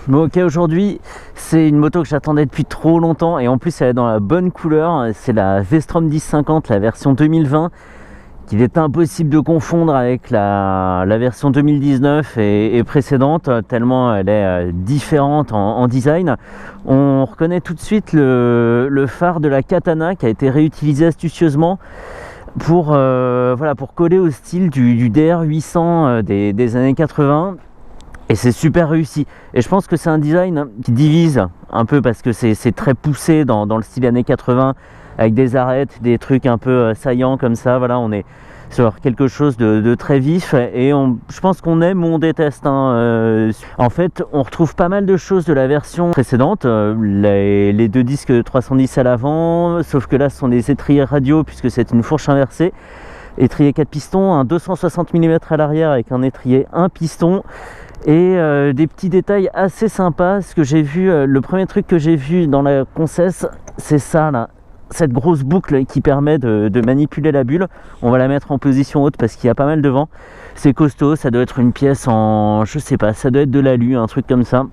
Bon ok, aujourd'hui c'est une moto que j'attendais depuis trop longtemps et en plus elle est dans la bonne couleur. C'est la V-Strom 1050, la version 2020, qu'il est impossible de confondre avec la version 2019 et précédente, tellement elle est différente en design. On reconnaît tout de suite le phare de la Katana qui a été réutilisé astucieusement pour coller au style du DR800 des années 80. Et c'est super réussi. Et je pense que c'est un design qui divise un peu parce que c'est très poussé dans le style années 80 avec des arêtes, des trucs un peu saillants comme ça. Voilà, on est sur quelque chose de très vif et je pense qu'on aime ou on déteste. En fait, on retrouve pas mal de choses de la version précédente. Les deux disques 310 à l'avant, sauf que là, ce sont des étriers radio puisque c'est une fourche inversée. Étrier 4 pistons, un 260 mm à l'arrière avec un étrier 1 piston. Et des petits détails assez sympas. Ce que j'ai vu, le premier truc que j'ai vu dans la Concesse, c'est ça là, cette grosse boucle qui permet de manipuler la bulle. On va la mettre en position haute parce qu'il y a pas mal de vent. C'est costaud, ça doit être une pièce en, je sais pas, ça doit être de l'alu, un truc comme ça.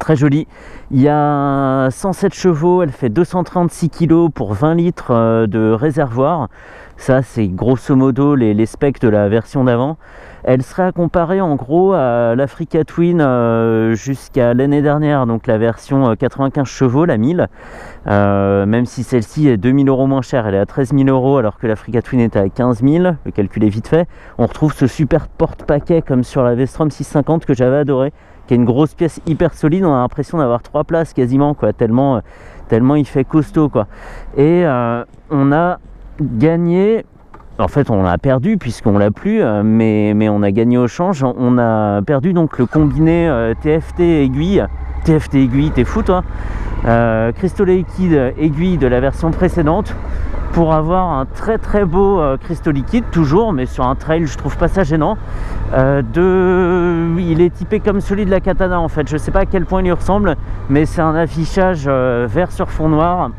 Très joli. Il y a 107 chevaux, elle fait 236 kg pour 20 litres de réservoir. Ça, c'est grosso modo les specs de la version d'avant. Elle serait à comparer en gros à l'Africa Twin jusqu'à l'année dernière, donc la version 95 chevaux, la 1000. Même si celle-ci est 2000 € moins chère, elle est à 13 000 € alors que l'Africa Twin était à 15 000, le calcul est vite fait. On retrouve ce super porte-paquet comme sur la V-Strom 650 que j'avais adoré, qui est une grosse pièce hyper solide. On a l'impression d'avoir 3 places quasiment, quoi, tellement il fait costaud, quoi. Et on a gagné, en fait on l'a perdu puisqu'on l'a plus, mais on a gagné au change. On a perdu donc le combiné TFT aiguille, t'es fou toi, cristaux liquide aiguille de la version précédente, pour avoir un très beau cristaux liquide toujours, mais sur un trail je trouve pas ça gênant. Il est typé comme celui de la Katana en fait, je sais pas à quel point il lui ressemble, mais c'est un affichage vert sur fond noir,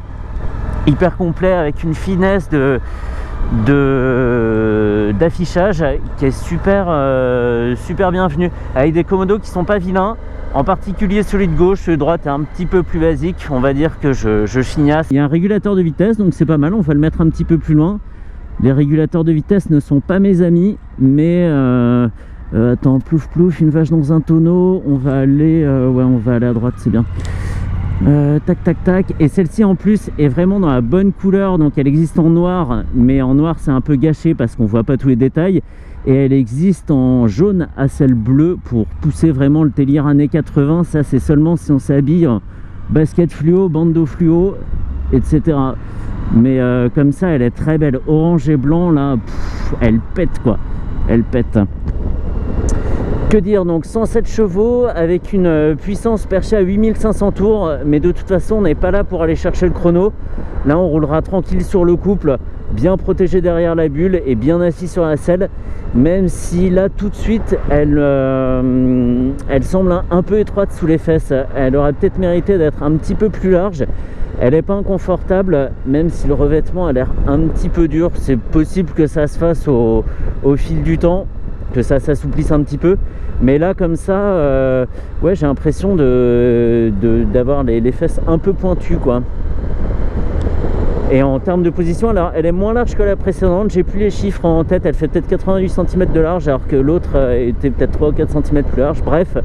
hyper complet avec une finesse d'affichage qui est super bienvenue, avec des commodos qui sont pas vilains, en particulier celui de gauche. Celui de droite est un petit peu plus basique, on va dire que je chignasse. Il y a un régulateur de vitesse, donc c'est pas mal, on va le mettre un petit peu plus loin. Les régulateurs de vitesse ne sont pas mes amis, mais attends, plouf, une vache dans un tonneau, on va aller à droite, c'est bien. Tac, et celle-ci en plus est vraiment dans la bonne couleur, donc elle existe en noir, mais en noir c'est un peu gâché parce qu'on voit pas tous les détails, et elle existe en jaune à celle bleue pour pousser vraiment le délire années 80. Ça c'est seulement si on s'habille basket fluo, bandeau fluo, etc. Mais comme ça elle est très belle, orange et blanc là, elle pète quoi, elle pète. Que dire, donc 107 chevaux avec une puissance perchée à 8500 tours, mais de toute façon on n'est pas là pour aller chercher le chrono. Là on roulera tranquille sur le couple, bien protégé derrière la bulle et bien assis sur la selle, même si là tout de suite elle semble un peu étroite sous les fesses. Elle aurait peut-être mérité d'être un petit peu plus large. Elle n'est pas inconfortable, même si le revêtement a l'air un petit peu dur. C'est possible que ça se fasse au fil du temps, que ça s'assouplisse un petit peu, mais là comme ça ouais, j'ai l'impression d'avoir les fesses un peu pointues quoi. Et en termes de position, alors elle est moins large que la précédente, j'ai plus les chiffres en tête, elle fait peut-être 88 cm de large alors que l'autre était peut-être 3 ou 4 cm plus large, bref,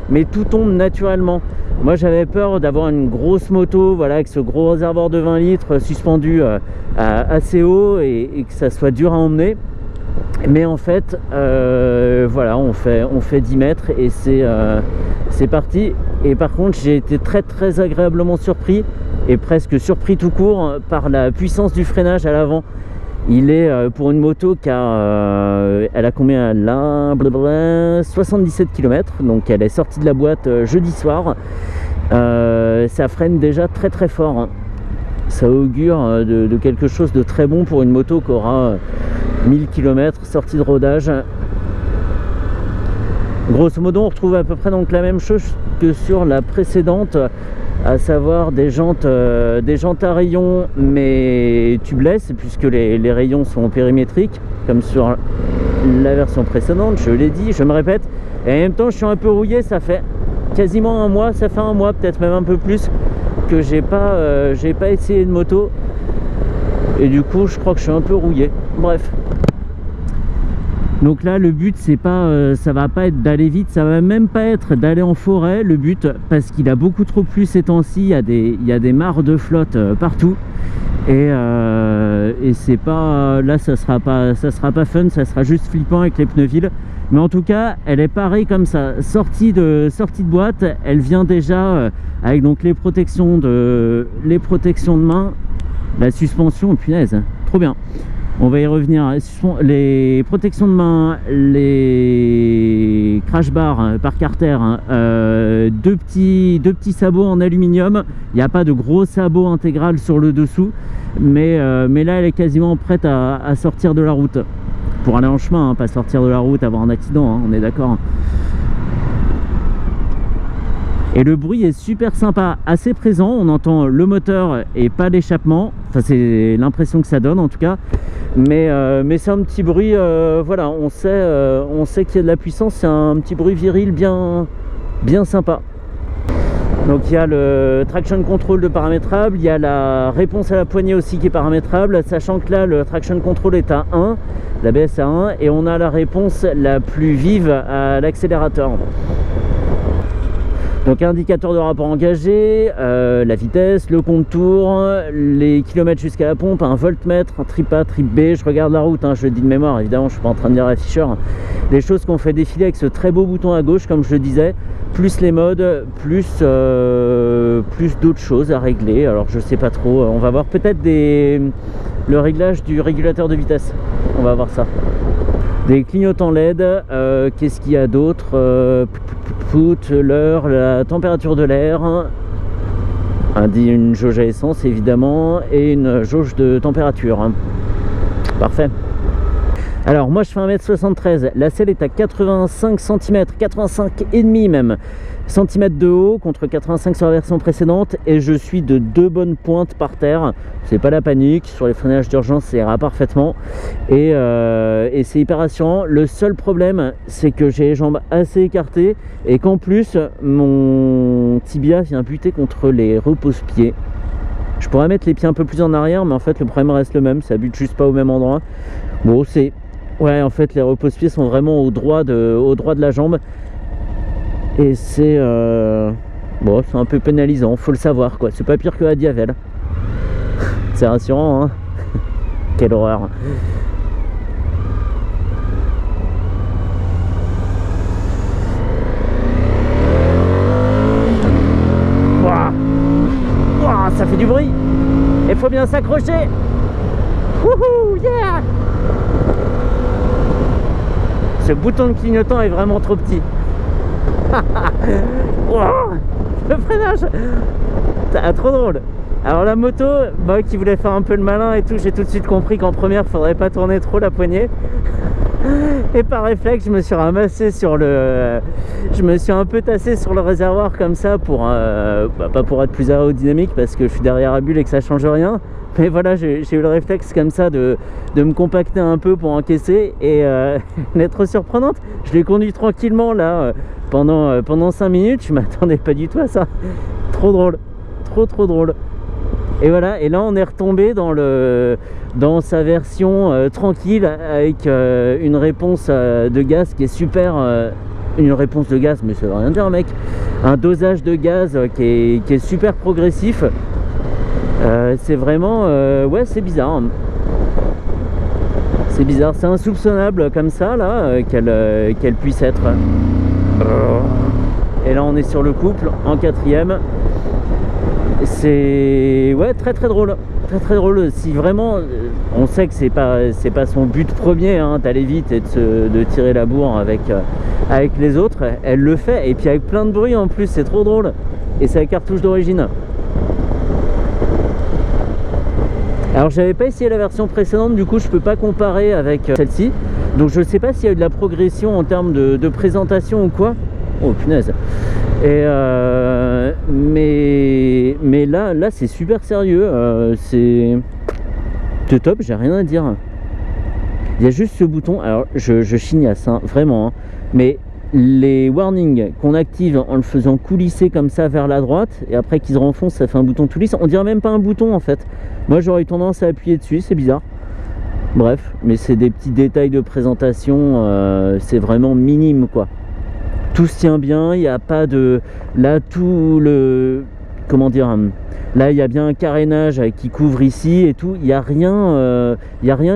mais tout tombe naturellement. Moi j'avais peur d'avoir une grosse moto, voilà, avec ce gros réservoir de 20 litres suspendu assez haut et que ça soit dur à emmener. Mais en fait voilà, on fait 10 mètres et c'est parti. Et par contre j'ai été très agréablement surpris, et presque surpris tout court, par la puissance du freinage à l'avant. Il est pour une moto qui a elle a combien là, 77 km, donc elle est sortie de la boîte jeudi soir. Ça freine déjà très fort, ça augure de quelque chose de très bon pour une moto qui aura 1000 km sortie de rodage. Grosso modo on retrouve à peu près donc la même chose que sur la précédente, à savoir des jantes à rayons mais tubeless, puisque les rayons sont périmétriques comme sur la version précédente. Je l'ai dit, je me répète, et en même temps je suis un peu rouillé, ça fait quasiment un mois, ça fait un mois, peut-être même un peu plus, que j'ai pas essayé de moto. Et du coup, je crois que je suis un peu rouillé. Bref. Donc là, le but, c'est pas, ça va pas être d'aller vite, ça va même pas être d'aller en forêt, le but, parce qu'il a beaucoup trop plu ces temps-ci, il y a des mares de flotte partout. Et c'est pas, là, ça sera pas fun, ça sera juste flippant avec les pneus vides. Mais en tout cas, elle est pareille comme ça, sortie de boîte, elle vient déjà avec donc les protections de main, la suspension, punaise, trop bien. On va y revenir. Les protections de main, les crash bars par Carter, deux petits sabots en aluminium. Il n'y a pas de gros sabot intégral sur le dessous, mais là elle est quasiment prête à sortir de la route. Pour aller en chemin, hein, pas sortir de la route, avoir un accident, hein, on est d'accord. Et le bruit est super sympa, assez présent, on entend le moteur et pas l'échappement, enfin c'est l'impression que ça donne en tout cas, mais c'est un petit bruit, voilà, on sait qu'il y a de la puissance, c'est un petit bruit viril bien sympa. Donc il y a le traction control de paramétrable, il y a la réponse à la poignée aussi qui est paramétrable, sachant que là le traction control est à 1, l'ABS à 1, et on a la réponse la plus vive à l'accélérateur. Donc indicateur de rapport engagé, la vitesse, le contour, les kilomètres jusqu'à la pompe, un voltmètre, un trip A, trip B, je regarde la route, hein, je le dis de mémoire, évidemment je suis pas en train de dire l'afficheur. Des choses qu'on fait défiler avec ce très beau bouton à gauche, comme je le disais, plus les modes, plus d'autres choses à régler, alors je sais pas trop, on va voir peut-être le réglage du régulateur de vitesse, on va voir ça. Des clignotants LED, qu'est-ce qu'il y a d'autre, l'heure, la température de l'air, une jauge à essence évidemment, et une jauge de température. Parfait. Alors moi je fais 1m73, la selle est à 85 cm, 85 et demi même centimètres de haut contre 85 sur la version précédente, et je suis de 2 bonnes pointes par terre. C'est pas la panique, sur les freinages d'urgence ça ira parfaitement, et c'est hyper rassurant. Le seul problème c'est que j'ai les jambes assez écartées et qu'en plus mon tibia vient buter contre les repose-pieds. Je pourrais mettre les pieds un peu plus en arrière, mais en fait le problème reste le même, ça bute juste pas au même endroit. Bon, c'est... Ouais, en fait les repose-pieds sont vraiment au droit de la jambe, et c'est bon, c'est un peu pénalisant, faut le savoir quoi. C'est pas pire que la Diavel. C'est rassurant, hein. Quelle horreur. Ouah, ça fait du bruit. Il faut bien s'accrocher. Wouhou, yeah. Ce bouton de clignotant est vraiment trop petit. Wow, le freinage, trop drôle. Alors la moto, moi qui voulais faire un peu le malin et tout, j'ai tout de suite compris qu'en première faudrait pas tourner trop la poignée. Et par réflexe je me suis ramassé sur le... Je me suis un peu tassé sur le réservoir comme ça pour... pas pour être plus aérodynamique parce que je suis derrière à bulle et que ça change rien. Mais voilà, j'ai eu le réflexe comme ça de me compacter un peu pour encaisser, et d'être surprenante. Je l'ai conduit tranquillement là pendant 5 minutes, je m'attendais pas du tout à ça. Trop drôle, trop drôle. Et voilà, et là on est retombé dans sa version tranquille, avec une réponse de gaz qui est super, une réponse de gaz, mais ça veut rien dire mec, un dosage de gaz qui est super progressif. C'est vraiment, ouais, c'est bizarre. C'est bizarre, c'est insoupçonnable comme ça là, qu'elle puisse être. Et là on est sur le couple en 4ème. C'est, ouais, très drôle, très drôle. Si vraiment, on sait que c'est pas son but premier, hein, d'aller vite et de tirer la bourre avec les autres, elle le fait, et puis avec plein de bruit en plus, c'est trop drôle. Et c'est la cartouche d'origine. Alors j'avais pas essayé la version précédente, du coup je peux pas comparer avec celle-ci, donc je sais pas s'il y a eu de la progression en termes de présentation ou quoi. Oh punaise. Et mais là c'est super sérieux, c'est top, j'ai rien à dire. Il y a juste ce bouton, alors je chignasse hein, vraiment, hein, mais les warnings qu'on active en le faisant coulisser comme ça vers la droite, et après qu'il se renfonce, ça fait un bouton tout lisse. On dirait même pas un bouton en fait. Moi j'aurais eu tendance à appuyer dessus, c'est bizarre. Bref, mais c'est des petits détails de présentation, c'est vraiment minime quoi. Tout se tient bien, il n'y a pas de... Là, tout le... Comment dire, là, il y a bien un carénage qui couvre ici et tout. Il n'y a rien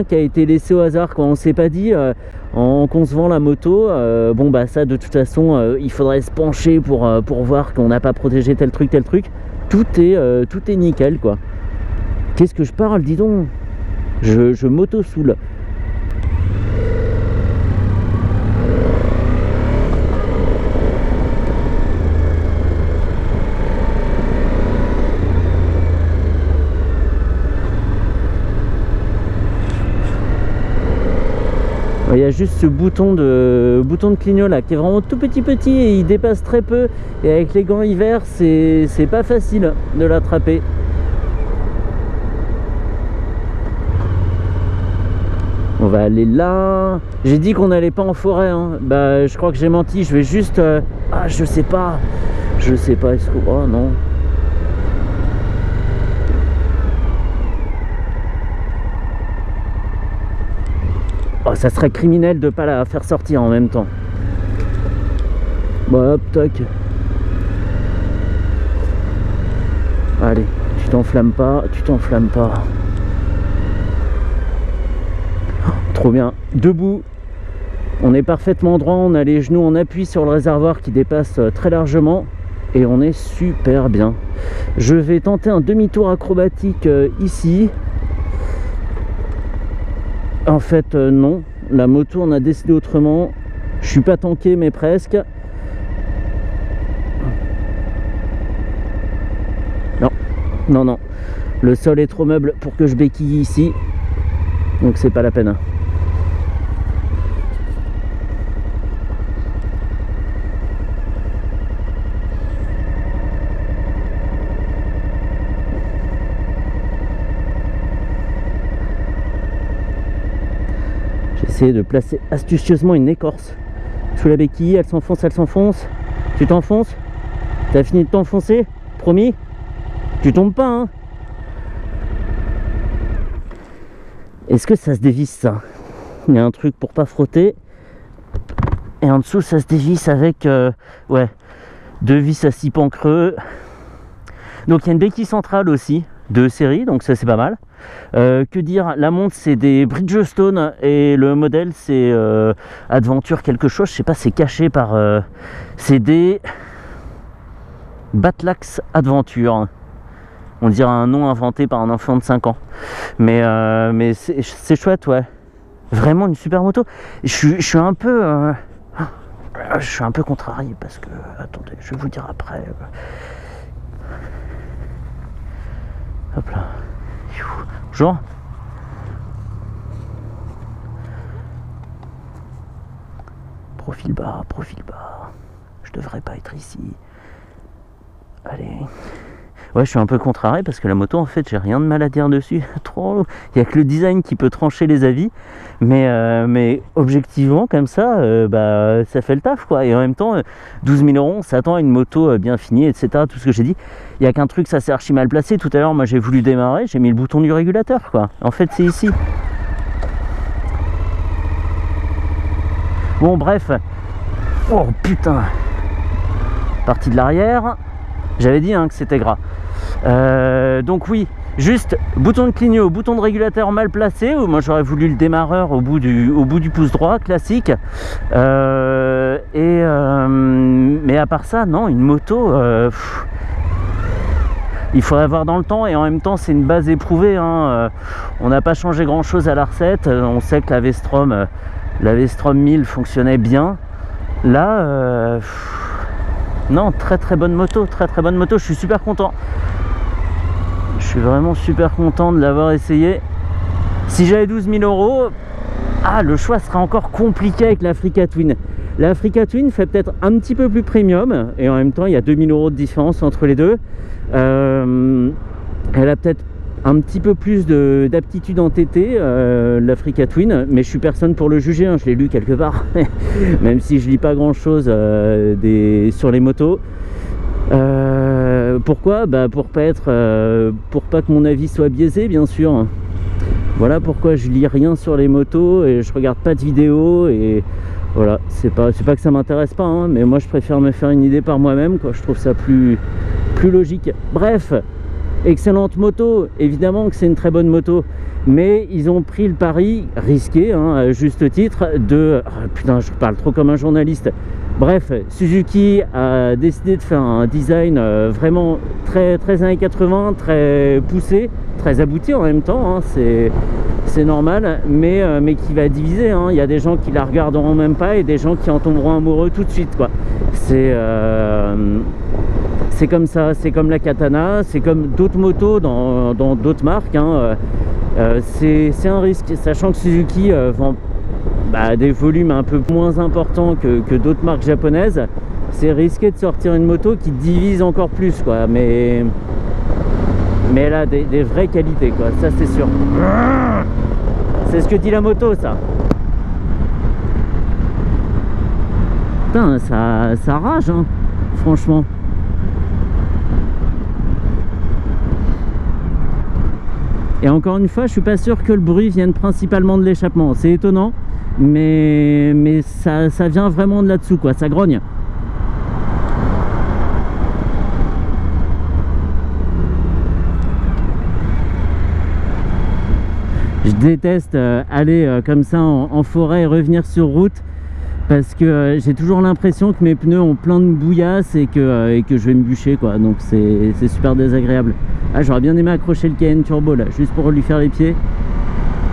qui a été laissé au hasard. Quand on ne s'est pas dit, en concevant la moto, bon, bah ça, de toute façon, il faudrait se pencher pour voir qu'on n'a pas protégé tel truc, tel truc. Tout est nickel, quoi. Qu'est-ce que je parle, dis donc. Je m'auto-soule. Il y a juste ce bouton de clignot là qui est vraiment tout petit et il dépasse très peu, et avec les gants hiver c'est pas facile de l'attraper. On va aller là. J'ai dit qu'on n'allait pas en forêt, hein. Bah je crois que j'ai menti. Je vais juste ah je sais pas est-ce que... Oh non. Oh, ça serait criminel de pas la faire sortir en même temps. Bah hop, toc. Allez, tu t'enflammes pas. Oh, trop bien. Debout. On est parfaitement droit, on a les genoux en appui sur le réservoir qui dépasse très largement. Et on est super bien. Je vais tenter un demi-tour acrobatique ici. En fait, non. La moto, on a décidé autrement. Je suis pas tanké, mais presque. Non. Le sol est trop meuble pour que je béquille ici. Donc, c'est pas la peine. Essayer de placer astucieusement une écorce sous la béquille. Elle s'enfonce. Tu t'enfonces? T'as fini de t'enfoncer? Promis? Tu tombes pas, hein? Est-ce que ça se dévisse, ça? Il y a un truc pour pas frotter, et en dessous ça se dévisse avec ouais, 2 vis à 6 pans creux. Donc il y a une béquille centrale aussi de série, donc ça c'est pas mal. Que dire, la montre c'est des Bridgestone et le modèle c'est Adventure quelque chose, je sais pas, c'est caché par c'est des Batlax Adventure. On dirait un nom inventé par un enfant de 5 ans, mais c'est chouette, ouais, vraiment une super moto. Je suis un peu contrarié parce que, attendez, je vais vous dire après. Hop là. Bonjour. Profil bas. Je devrais pas être ici. Allez. Ouais, je suis un peu contrarié parce que la moto, en fait, j'ai rien de mal à dire dessus. Trop. Il y a que le design qui peut trancher les avis. Mais objectivement, comme ça, bah, ça fait le taf, quoi. Et en même temps, 12 000 €, on s'attend à une moto bien finie, etc. Tout ce que j'ai dit. Il n'y a qu'un truc, ça s'est archi mal placé. Tout à l'heure, moi, j'ai voulu démarrer, j'ai mis le bouton du régulateur, quoi. En fait, c'est ici. Bon, bref. Oh, putain. Partie de l'arrière. J'avais dit hein, que c'était gras. Donc oui, juste bouton de clignot, bouton de régulateur mal placé. Moi j'aurais voulu le démarreur au bout du pouce droit, classique. Mais à part ça, non, une moto, il faudrait voir dans le temps, et en même temps c'est une base éprouvée, hein. On n'a pas changé grand chose à la recette. On sait que la V-Strom 1000 fonctionnait bien. Là, non, très bonne moto, je suis super content. Je suis vraiment super content de l'avoir essayé. Si j'avais 12 000 €, le choix serait encore compliqué avec l'Africa Twin. L'Africa Twin fait peut-être un petit peu plus premium, et en même temps il y a 2 000 € de différence entre les deux. Elle a peut-être un petit peu plus d'aptitude en TT, l'Africa Twin, mais je suis personne pour le juger, hein, je l'ai lu quelque part, même si je lis pas grand chose sur les motos. Pourquoi? Bah pour pas que mon avis soit biaisé, bien sûr. Voilà pourquoi je lis rien sur les motos et je regarde pas de vidéos, et voilà, c'est pas que ça m'intéresse pas, hein, mais moi je préfère me faire une idée par moi-même, quoi. Je trouve ça plus logique. Bref, excellente moto, évidemment que c'est une très bonne moto, mais ils ont pris le pari risqué, hein, à juste titre, de... Oh, putain, je parle trop comme un journaliste. Bref, Suzuki a décidé de faire un design vraiment très années 80, très poussé, très abouti en même temps, hein, c'est normal, mais qui va diviser, hein. Il y a des gens qui la regarderont même pas et des gens qui en tomberont amoureux tout de suite, quoi. C'est comme ça, c'est comme la Katana, c'est comme d'autres motos dans d'autres marques, hein. C'est un risque, sachant que Suzuki vend des volumes un peu moins importants que d'autres marques japonaises. C'est risqué de sortir une moto qui divise encore plus, quoi, mais elle a des vraies qualités, quoi, ça c'est sûr. C'est ce que dit la moto, ça. Putain, ça rage, hein, franchement. Et encore une fois, je suis pas sûr que le bruit vienne principalement de l'échappement. C'est étonnant, mais ça vient vraiment de là-dessous, quoi. Ça grogne. Je déteste aller comme ça en forêt et revenir sur route, parce que j'ai toujours l'impression que mes pneus ont plein de bouillasse et que je vais me bûcher, quoi. Donc c'est super désagréable. Ah, j'aurais bien aimé accrocher le Cayenne Turbo là, juste pour lui faire les pieds.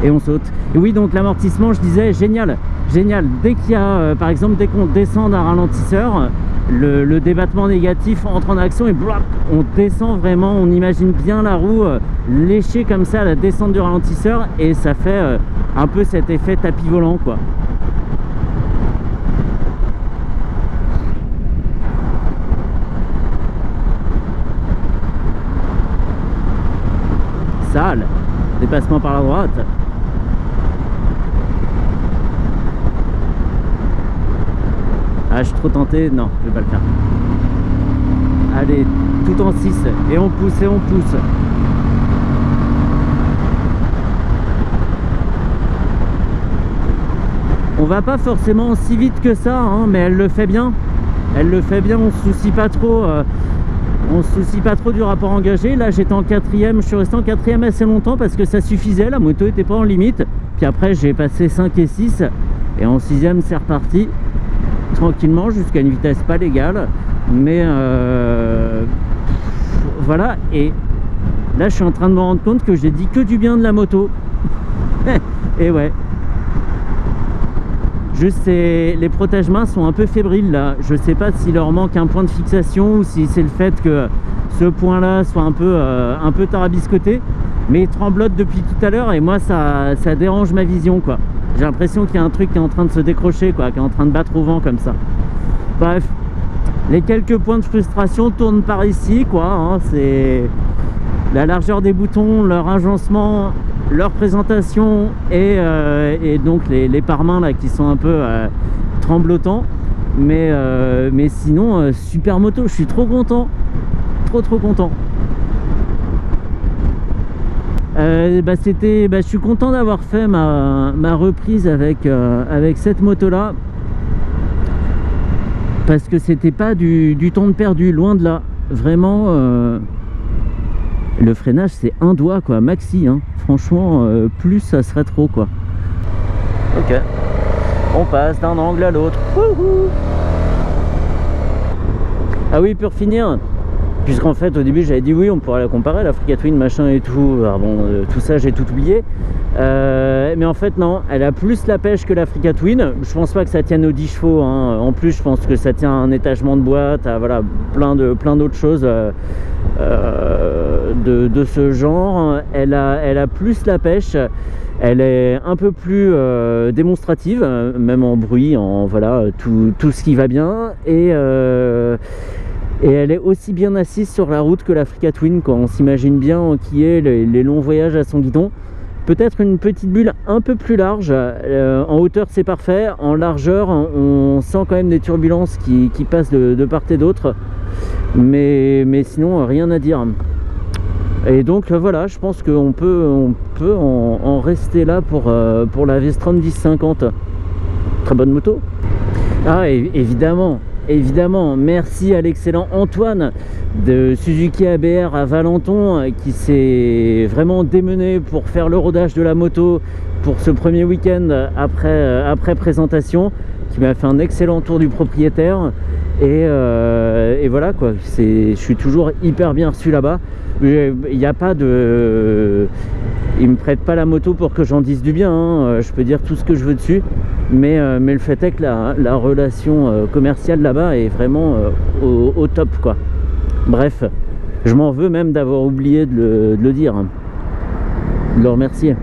Et on saute. Et oui, donc l'amortissement, je disais, génial, génial. Dès qu'il y a, par exemple, dès qu'on descend d'un ralentisseur, le débattement négatif entre en action et bloc, on descend vraiment, on imagine bien la roue lécher comme ça à la descente du ralentisseur, et ça fait un peu cet effet tapis volant, quoi. Sale, dépassement par la droite. Ah, je suis trop tenté, non, je vais pas le faire. Allez, tout en 6, et on pousse et on pousse. On va pas forcément si vite que ça, hein, mais elle le fait bien. Elle le fait bien, on se soucie pas trop. On se soucie pas trop du rapport engagé. Là j'étais en 4ème, je suis resté en 4ème assez longtemps parce que ça suffisait, la moto était pas en limite. Puis après j'ai passé 5 et 6, et en 6ème c'est reparti tranquillement jusqu'à une vitesse pas légale, mais voilà. Et là je suis en train de me rendre compte que j'ai dit que du bien de la moto. Et ouais, juste les protège-mains sont un peu fébriles là. Je sais pas s'il leur manque un point de fixation ou si c'est le fait que ce point là soit un peu tarabiscoté, mais il tremblote depuis tout à l'heure et moi ça dérange ma vision, quoi. J'ai l'impression qu'il y a un truc qui est en train de se décrocher, quoi, qui est en train de battre au vent comme ça. Bref, les quelques points de frustration tournent par ici, quoi, hein. C'est la largeur des boutons, leur agencement, leur présentation et donc les pare-mains là qui sont un peu tremblotants, mais sinon super moto, je suis trop content, trop content. Je suis content d'avoir fait ma reprise avec cette moto là, parce que c'était pas du temps de perdu, loin de là. Vraiment, le freinage c'est un doigt, quoi, maxi, hein. Franchement, plus ça serait trop, quoi. Ok, on passe d'un angle à l'autre. Ah oui, pour finir, puisqu'en fait au début j'avais dit oui, on pourrait la comparer, l'Africa Twin machin et tout. Alors bon, tout ça j'ai tout oublié, mais en fait non, elle a plus la pêche que l'Africa Twin. Je pense pas que ça tienne aux 10 chevaux, hein. En plus je pense que ça tient à un étagement de boîte, à voilà, plein d'autres choses de ce genre. Elle a plus la pêche. Elle est un peu plus démonstrative, même en bruit, en voilà, tout ce qui va bien. Et elle est aussi bien assise sur la route que l'Africa Twin, quand on s'imagine bien qui est les longs voyages à son guidon. Peut-être une petite bulle un peu plus large, en hauteur c'est parfait, en largeur on sent quand même des turbulences qui passent de part et d'autre, mais sinon rien à dire. Et donc voilà, je pense qu'on peut en rester là pour la Vestron 1050. Très bonne moto. Ah, évidemment, merci à l'excellent Antoine de Suzuki ABR à Valenton qui s'est vraiment démené pour faire le rodage de la moto pour ce premier week-end après présentation, qui m'a fait un excellent tour du propriétaire. Et voilà quoi, je suis toujours hyper bien reçu là-bas. Il n'y a pas de... Il me prête pas la moto pour que j'en dise du bien, hein. Je peux dire tout ce que je veux dessus, mais le fait est que la relation commerciale là-bas est vraiment au top quoi. Bref, je m'en veux même d'avoir oublié de le dire, de le remercier.